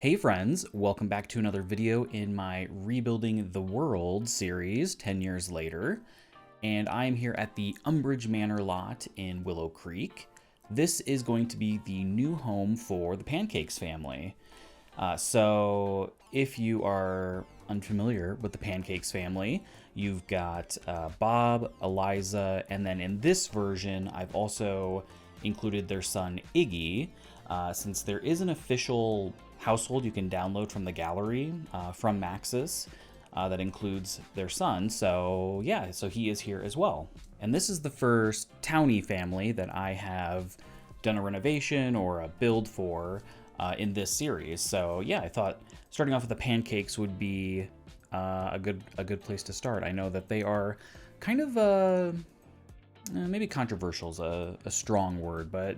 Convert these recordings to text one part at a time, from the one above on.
Hey friends, welcome back to another video in my Rebuilding the World series 10 years later. And I'm here at the Umbrage Manor lot in Willow Creek. This is going to be the new home for the Pancakes family. So if you are unfamiliar with the Pancakes family, you've got Bob, Eliza, and then in this version, I've also included their son Iggy, since there is an official household you can download from the gallery from Maxis that includes their son. So yeah, so he is here as well. And this is the first townie family that I have done a renovation or a build for in this series. So yeah, I thought starting off with the Pancakes would be a good place to start. I know that they are kind of maybe controversial is a strong word, but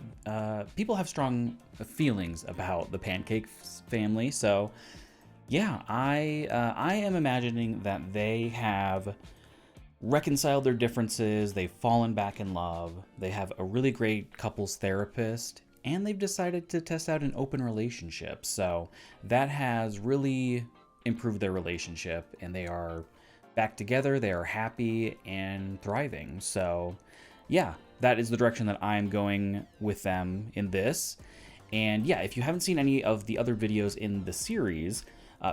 people have strong feelings about the Pancakes family. So yeah, I am imagining that they have reconciled their differences, they've fallen back in love, they have a really great couples therapist, and they've decided to test out an open relationship. So that has really improved their relationship, and they are back together, they are happy and thriving. So yeah, that is the direction that I'm going with them in this. And yeah, if you haven't seen any of the other videos in the series,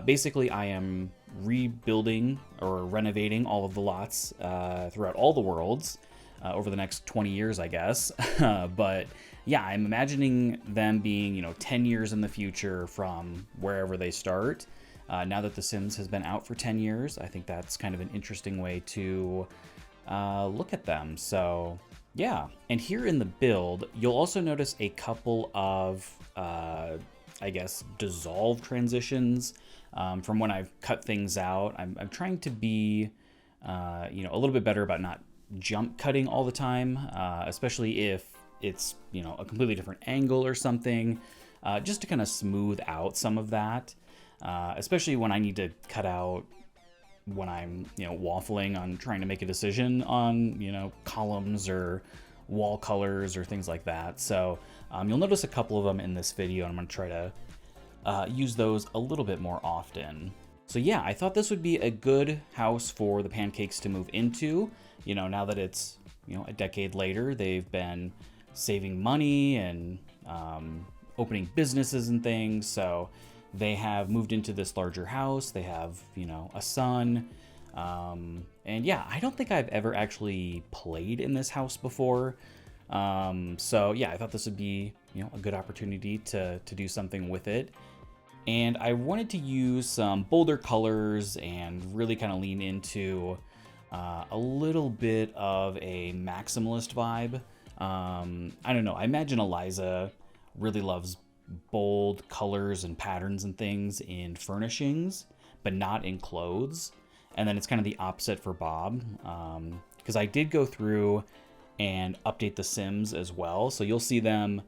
basically I am rebuilding or renovating all of the lots throughout all the worlds over the next 20 years, I guess. But yeah, I'm imagining them being, 10 years in the future from wherever they start. Now that The Sims has been out for 10 years, I think that's kind of an interesting way to look at them. So yeah, and here in the build, you'll also notice a couple of, I guess, dissolve transitions from when I've cut things out. I'm trying to be, a little bit better about not jump cutting all the time, especially if it's, a completely different angle or something, just to kind of smooth out some of that. Especially when I need to cut out when I'm, waffling on trying to make a decision on, columns or wall colors or things like that. So you'll notice a couple of them in this video, and I'm going to try to use those a little bit more often. So yeah, I thought this would be a good house for the Pancakes to move into. Now that it's, a decade later, they've been saving money and opening businesses and things. So they have moved into this larger house. They have, a son. And yeah, I don't think I've ever actually played in this house before. So yeah, I thought this would be, a good opportunity to do something with it. And I wanted to use some bolder colors and really kind of lean into a little bit of a maximalist vibe. I don't know. I imagine Eliza really loves bold colors and patterns and things in furnishings, but not in clothes. And then it's kind of the opposite for Bob, because I did go through and update the Sims as well. So you'll see them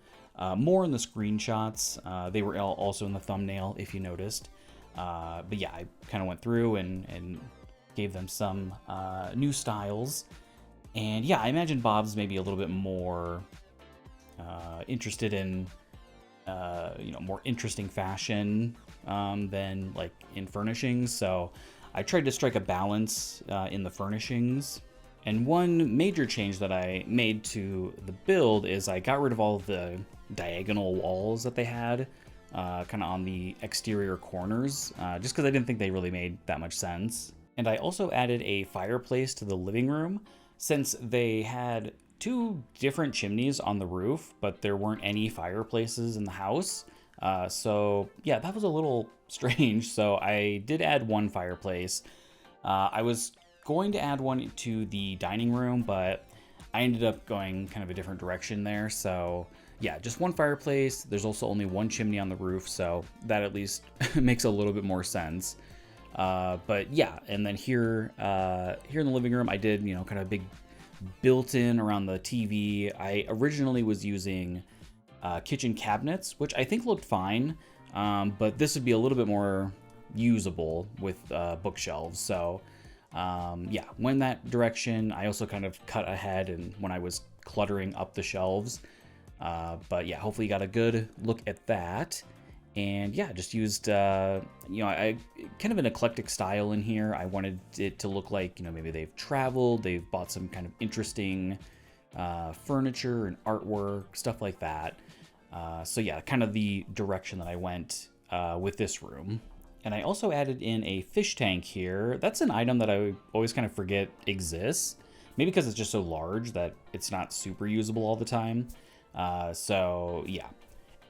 more in the screenshots. They were also in the thumbnail, if you noticed. But yeah, I kind of went through and gave them some new styles. And yeah, I imagine Bob's maybe a little bit more interested in more interesting fashion than like in furnishings. So I tried to strike a balance in the furnishings. And one major change that I made to the build is I got rid of all of the diagonal walls that they had kind of on the exterior corners, just because I didn't think they really made that much sense. And I also added a fireplace to the living room, since they had two different chimneys on the roof, but there weren't any fireplaces in the house. So yeah, that was a little strange. So I did add one fireplace. I was going to add one to the dining room, but I ended up going kind of a different direction there. So yeah, just one fireplace. There's also only one chimney on the roof, so that at least makes a little bit more sense. But yeah, and then here in the living room, I did, kind of a big built-in around the TV. I originally was using kitchen cabinets, which I think looked fine, but this would be a little bit more usable with bookshelves. So yeah, went that direction. I also kind of cut ahead and when I was cluttering up the shelves. But yeah, hopefully you got a good look at that. And yeah, just used, I kind of an eclectic style in here. I wanted it to look like, maybe they've traveled, they've bought some kind of interesting furniture and artwork, stuff like that. So yeah, kind of the direction that I went with this room. And I also added in a fish tank here. That's an item that I always kind of forget exists. Maybe because it's just so large that it's not super usable all the time. So yeah.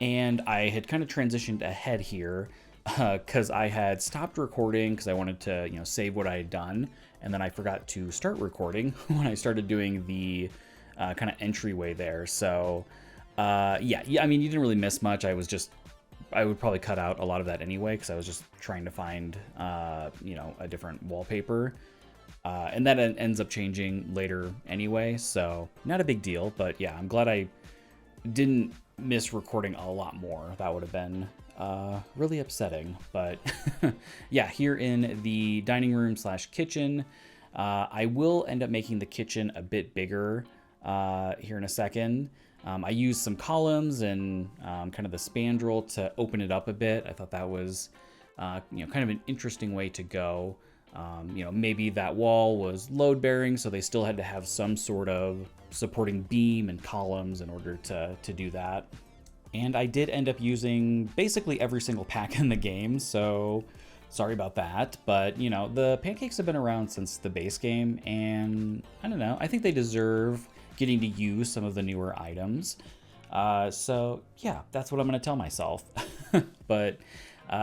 And I had kind of transitioned ahead here because I had stopped recording because I wanted to, save what I had done. And then I forgot to start recording when I started doing the kind of entryway there. So yeah, I mean, you didn't really miss much. I would probably cut out a lot of that anyway because I was just trying to find, a different wallpaper. And that ends up changing later anyway, so not a big deal. But yeah, I'm glad I didn't miss recording a lot more. That would have been really upsetting. But yeah, here in the dining room / kitchen, I will end up making the kitchen a bit bigger here in a second. I used some columns and kind of the spandrel to open it up a bit. I thought that was, kind of an interesting way to go. Maybe that wall was load bearing, so they still had to have some sort of supporting beam and columns in order to do that. And I did end up using basically every single pack in the game, so sorry about that. But, the pancakes have been around since the base game, and I don't know, I think they deserve getting to use some of the newer items. So yeah, that's what I'm going to tell myself. But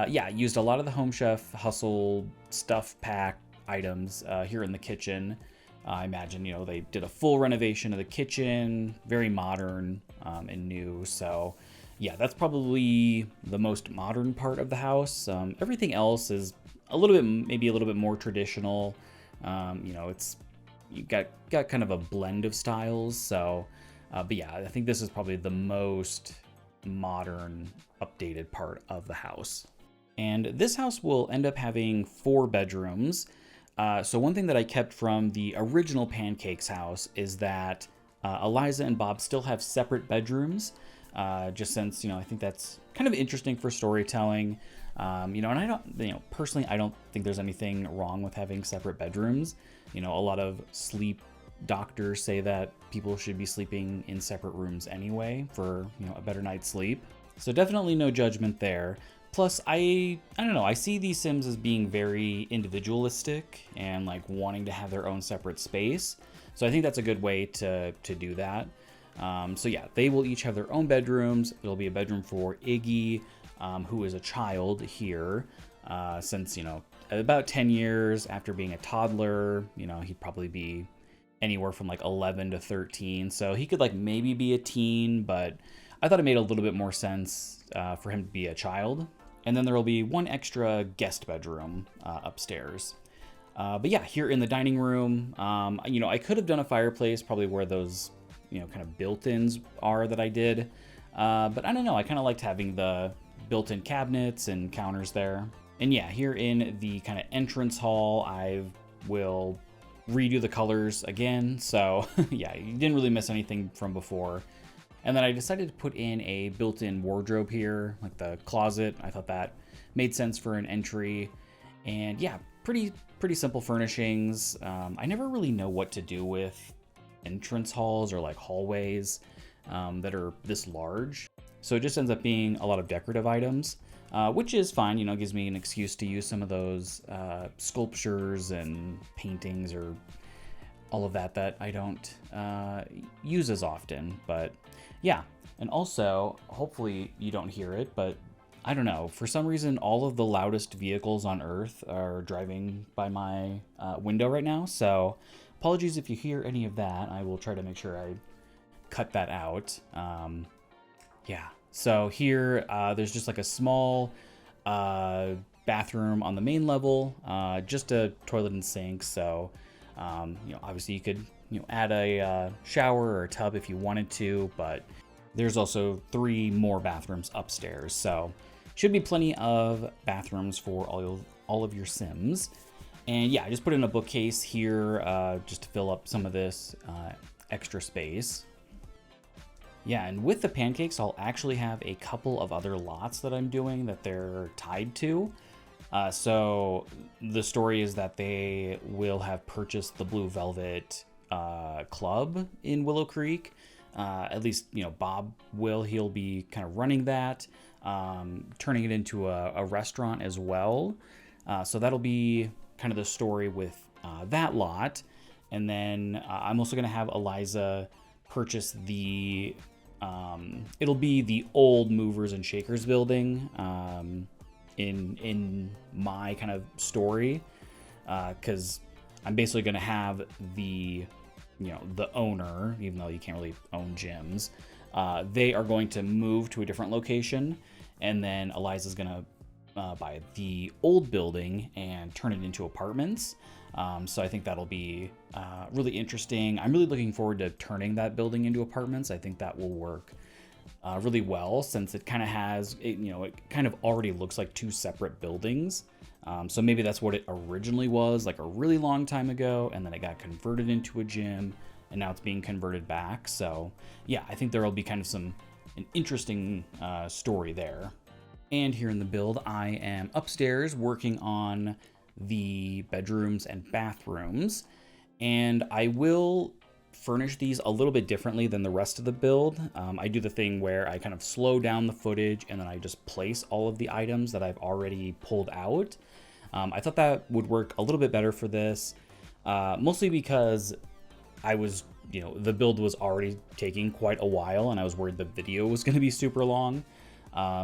yeah, I used a lot of the Home Chef Hustle stuff pack items here in the kitchen. I imagine, they did a full renovation of the kitchen, very modern and new. So yeah, that's probably the most modern part of the house. Everything else is maybe a little bit more traditional. It's you got kind of a blend of styles. So, but yeah, I think this is probably the most modern, updated part of the house. And this house will end up having 4 bedrooms. So one thing that I kept from the original Pancakes house is that Eliza and Bob still have separate bedrooms. Just since, I think that's kind of interesting for storytelling. And I don't, personally, I don't think there's anything wrong with having separate bedrooms. A lot of sleep doctors say that people should be sleeping in separate rooms anyway for, a better night's sleep. So definitely no judgment there. Plus, I don't know, I see these Sims as being very individualistic and like wanting to have their own separate space. So I think that's a good way to do that. So yeah, they will each have their own bedrooms. There'll be a bedroom for Iggy, who is a child here, since, about 10 years after being a toddler, he'd probably be anywhere from like 11 to 13. So he could like maybe be a teen, but I thought it made a little bit more sense for him to be a child. And then there will be one extra guest bedroom upstairs. But yeah, here in the dining room, I could have done a fireplace probably where those, kind of built-ins are that I did. But I don't know, I kind of liked having the built-in cabinets and counters there. And yeah, here in the kind of entrance hall, I will redo the colors again. So yeah, you didn't really miss anything from before. And then I decided to put in a built-in wardrobe here, like the closet. I thought that made sense for an entry. And yeah, pretty simple furnishings. I never really know what to do with entrance halls or like hallways that are this large. So it just ends up being a lot of decorative items, which is fine. Gives me an excuse to use some of those sculptures and paintings or all of that I don't use as often. But yeah, and also, hopefully you don't hear it, but I don't know, for some reason, all of the loudest vehicles on Earth are driving by my window right now. So apologies if you hear any of that. I will try to make sure I cut that out. Yeah, so here there's just like a small bathroom on the main level, just a toilet and sink. So, obviously you could, add a shower or a tub if you wanted to, but there's also 3 more bathrooms upstairs. So should be plenty of bathrooms for all of your Sims. And yeah, I just put in a bookcase here just to fill up some of this extra space. Yeah, and with the pancakes, I'll actually have a couple of other lots that I'm doing that they're tied to. So the story is that they will have purchased the Blue Velvet Club in Willow Creek. At least, you know, Bob will. He'll be kind of running that, turning it into a restaurant as well. So that'll be kind of the story with that lot. And then I'm also going to have Eliza purchase the, it'll be the old Movers and Shakers building in my kind of story, because I'm basically going to have the, you know, the owner, even though you can't really own gyms, they are going to move to a different location, and then Eliza's going to buy the old building and turn it into apartments. So I think that'll be really interesting. I'm really looking forward to turning that building into apartments. I think that will work really well, since it kind of has, it kind of already looks like two separate buildings. So maybe that's what it originally was, like a really long time ago, and then it got converted into a gym, and now it's being converted back. So yeah, I think there will be kind of an interesting story there. And here in the build, I am upstairs working on the bedrooms and bathrooms, and I will furnish these a little bit differently than the rest of the build. I do the thing where I kind of slow down the footage and then I just place all of the items that I've already pulled out. I thought that would work a little bit better for this, mostly because I was, the build was already taking quite a while and I was worried the video was going to be super long.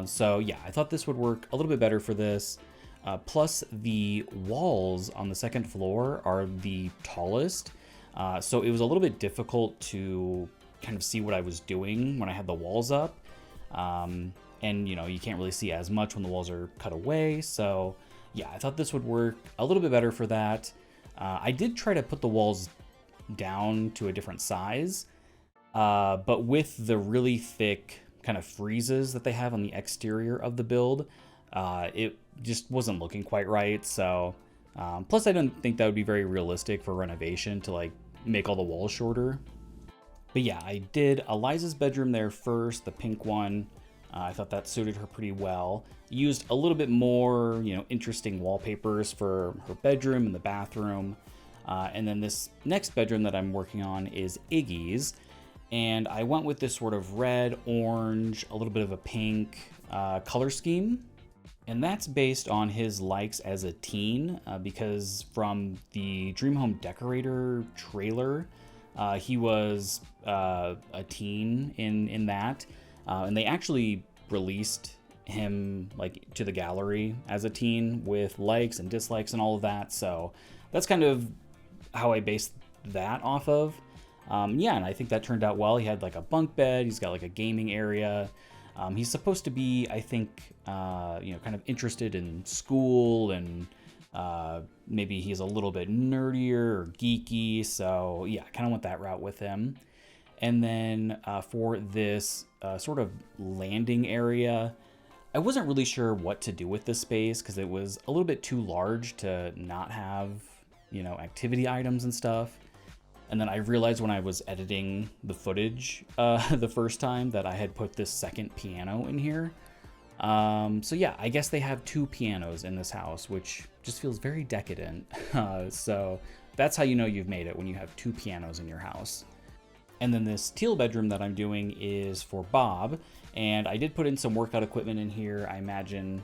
So yeah, I thought this would work a little bit better for this. Plus the walls on the second floor are the tallest. So it was a little bit difficult to kind of see what I was doing when I had the walls up. And you can't really see as much when the walls are cut away. So yeah, I thought this would work a little bit better for that. I did try to put the walls down to a different size, but with the really thick kind of freezes that they have on the exterior of the build, it just wasn't looking quite right. So plus I didn't think that would be very realistic for renovation to like make all the walls shorter. But yeah, I did Eliza's bedroom there first, the pink one. I thought that suited her pretty well. Used a little bit more, interesting wallpapers for her bedroom and the bathroom. And then this next bedroom that I'm working on is Iggy's. And I went with this sort of red, orange, a little bit of a pink color scheme. And that's based on his likes as a teen, because from the Dream Home Decorator trailer, he was a teen in that. And they actually released him like to the gallery as a teen with likes and dislikes and all of that. So that's kind of how I based that off of. Yeah, and I think that turned out well. He had like a bunk bed. He's got like a gaming area. He's supposed to be, I think, kind of interested in school, and maybe he's a little bit nerdier or geeky. So yeah, I kind of went that route with him. And then for this sort of landing area, I wasn't really sure what to do with this space because it was a little bit too large to not have, activity items and stuff. And then I realized when I was editing the footage the first time that I had put this second piano in here. So yeah, I guess they have two pianos in this house, which just feels very decadent. So that's how you know you've made it, when you have two pianos in your house. And then this teal bedroom that I'm doing is for Bob. And I did put in some workout equipment in here. I imagine,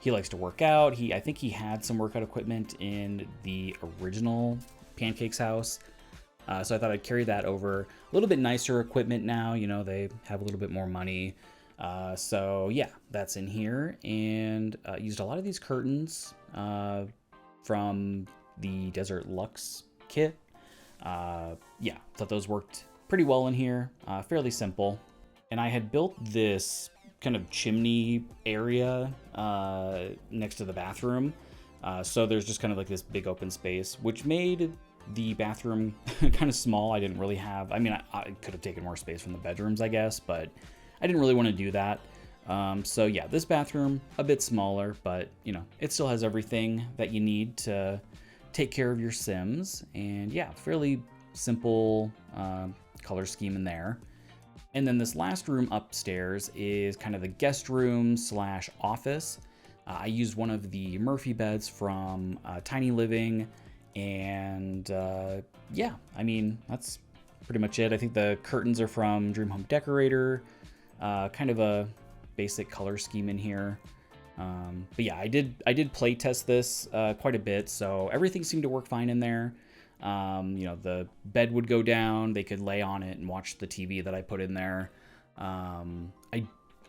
he likes to work out. I think he had some workout equipment in the original Pancakes house. So I thought I'd carry that over. A little bit nicer equipment now, they have a little bit more money. So yeah, that's in here. And used a lot of these curtains from the Desert Luxe kit. Yeah, thought those worked pretty well in here. Fairly simple. And I had built this kind of chimney area next to the bathroom. So there's just kind of like this big open space, which made the bathroom kind of small. I didn't really have, I could have taken more space from the bedrooms, I guess, but I didn't really want to do that. So yeah, this bathroom, a bit smaller, but it still has everything that you need to take care of your Sims. And yeah, fairly simple color scheme in there. And then this last room upstairs is kind of the guest room slash office. I used one of the Murphy beds from Tiny Living, and yeah, I mean, that's pretty much it. I think the curtains are from Dream Home Decorator, kind of a basic color scheme in here. But yeah, I did play test this quite a bit, so everything seemed to work fine in there. You know, the bed would go down, they could lay on it and watch the TV that I put in there.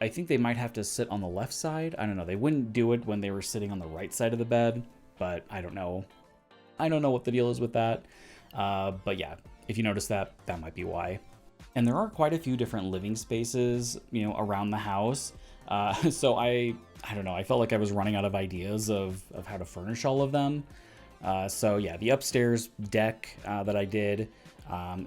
I think they might have to sit on the left side. I don't know. They wouldn't do it when they were sitting on the right side of the bed, but I don't know. I don't know what the deal is with that. But yeah, if you notice that, that might be why. And there are quite a few different living spaces, you know, around the house. So I don't know. I felt like I was running out of ideas of how to furnish all of them. So yeah, the upstairs deck that I did,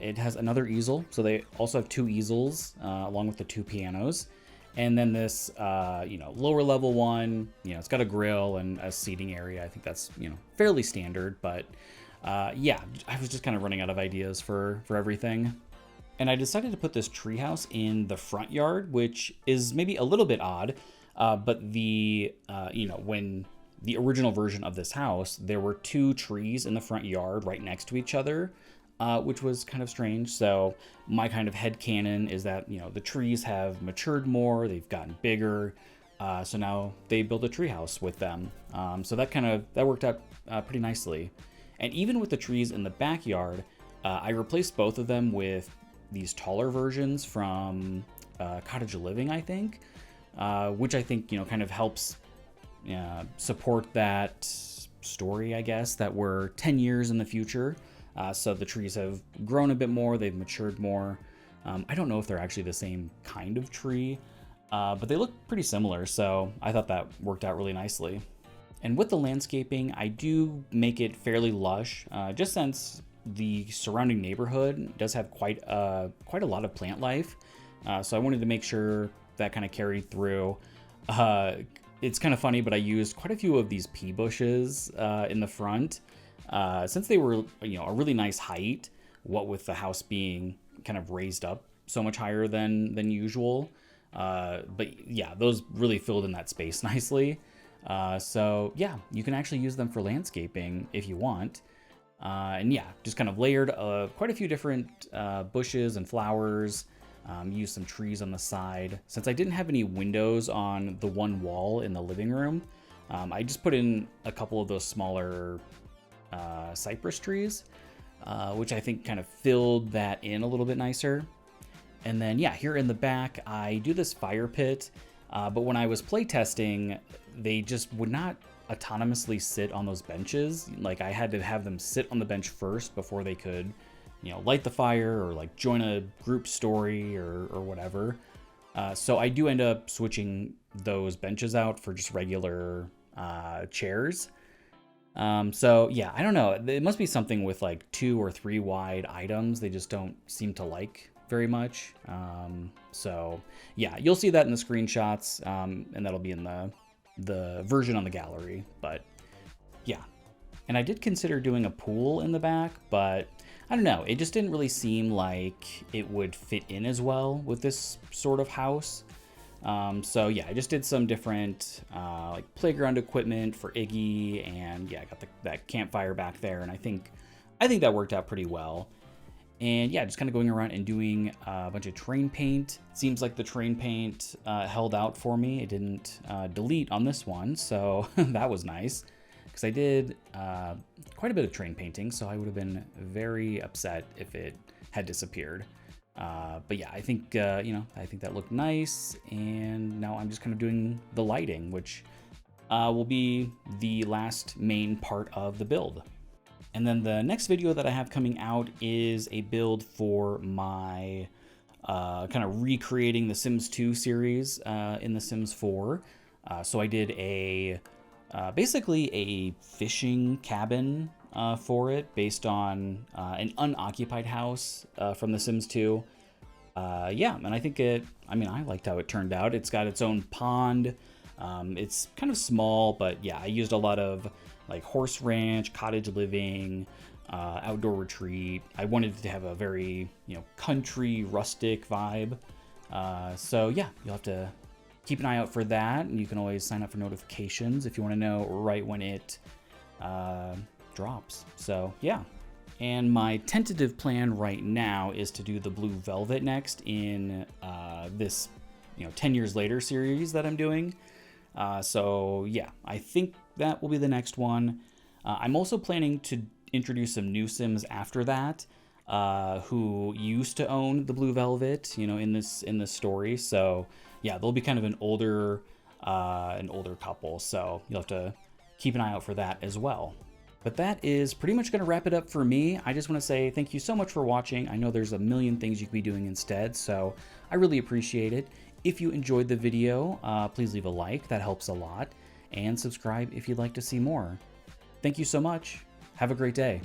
it has another easel. So they also have 2 easels along with the 2 pianos. And then this, you know, lower level one, you know, it's got a grill and a seating area. I think that's, you know, fairly standard, but yeah, I was just kind of running out of ideas for everything. And I decided to put this treehouse in the front yard, which is maybe a little bit odd, but the, you know, when the original version of this house, there were 2 trees in the front yard right next to each other, which was kind of strange. So my kind of headcanon is that, you know, the trees have matured more, they've gotten bigger, so now they built a treehouse with them. So that worked out pretty nicely. And even with the trees in the backyard, I replaced both of them with these taller versions from Cottage Living, I think, which I think, you know, kind of helps support that story, I guess, that we're 10 years in the future. So the trees have grown a bit more, they've matured more. I don't know if they're actually the same kind of tree, but they look pretty similar, so I thought that worked out really nicely. And with the landscaping, I do make it fairly lush, just since the surrounding neighborhood does have quite a lot of plant life. So I wanted to make sure that kind of carried through. It's kind of funny, but I used quite a few of these pea bushes in the front. Since they were, you know, a really nice height, what with the house being kind of raised up so much higher than usual. But yeah, those really filled in that space nicely. So yeah, you can actually use them for landscaping if you want. And yeah, just kind of layered quite a few different bushes and flowers. Used some trees on the side. Since I didn't have any windows on the one wall in the living room, I just put in a couple of those smaller cypress trees, which I think kind of filled that in a little bit nicer. And then yeah, here in the back, I do this fire pit, but when I was playtesting, they just would not autonomously sit on those benches. Like I had to have them sit on the bench first before they could, you know, light the fire or like join a group story or whatever. So I do end up switching those benches out for just regular chairs. So yeah, I don't know. It must be something with like 2 or 3 wide items. They just don't seem to like very much. So yeah, you'll see that in the screenshots, and that'll be in the version on the gallery. But yeah, and I did consider doing a pool in the back, but I don't know. It just didn't really seem like it would fit in as well with this sort of house. So yeah, I just did some different like playground equipment for Iggy, and yeah, I got that campfire back there, and I think that worked out pretty well. And yeah, just kind of going around and doing a bunch of terrain paint. Seems like the terrain paint held out for me. It didn't delete on this one, so that was nice. Because I did quite a bit of terrain painting, so I would have been very upset if it had disappeared. But yeah, I think, you know, I think that looked nice. And now I'm just kind of doing the lighting, which will be the last main part of the build. And then the next video that I have coming out is a build for my kind of recreating the Sims 2 series in the Sims 4. So I did basically a fishing cabin for it based on an unoccupied house from the Sims 2. Yeah, and I think I liked how it turned out. It's got its own pond. It's kind of small, but yeah, I used a lot of like horse ranch, cottage living, outdoor retreat. I wanted it to have a very, you know, country rustic vibe. So yeah, you'll have to keep an eye out for that, and you can always sign up for notifications if you want to know right when it drops. So yeah. And my tentative plan right now is to do the Blue Velvet next in this 10 years later series that I'm doing. So yeah, I think that will be the next one. I'm also planning to introduce some new Sims after that, who used to own the Blue Velvet, in this story. So yeah, they'll be kind of an older couple. So you'll have to keep an eye out for that as well. But that is pretty much going to wrap it up for me. I just want to say thank you so much for watching. I know there's a million things you could be doing instead, so I really appreciate it. If you enjoyed the video, please leave a like. That helps a lot. And subscribe if you'd like to see more. Thank you so much. Have a great day.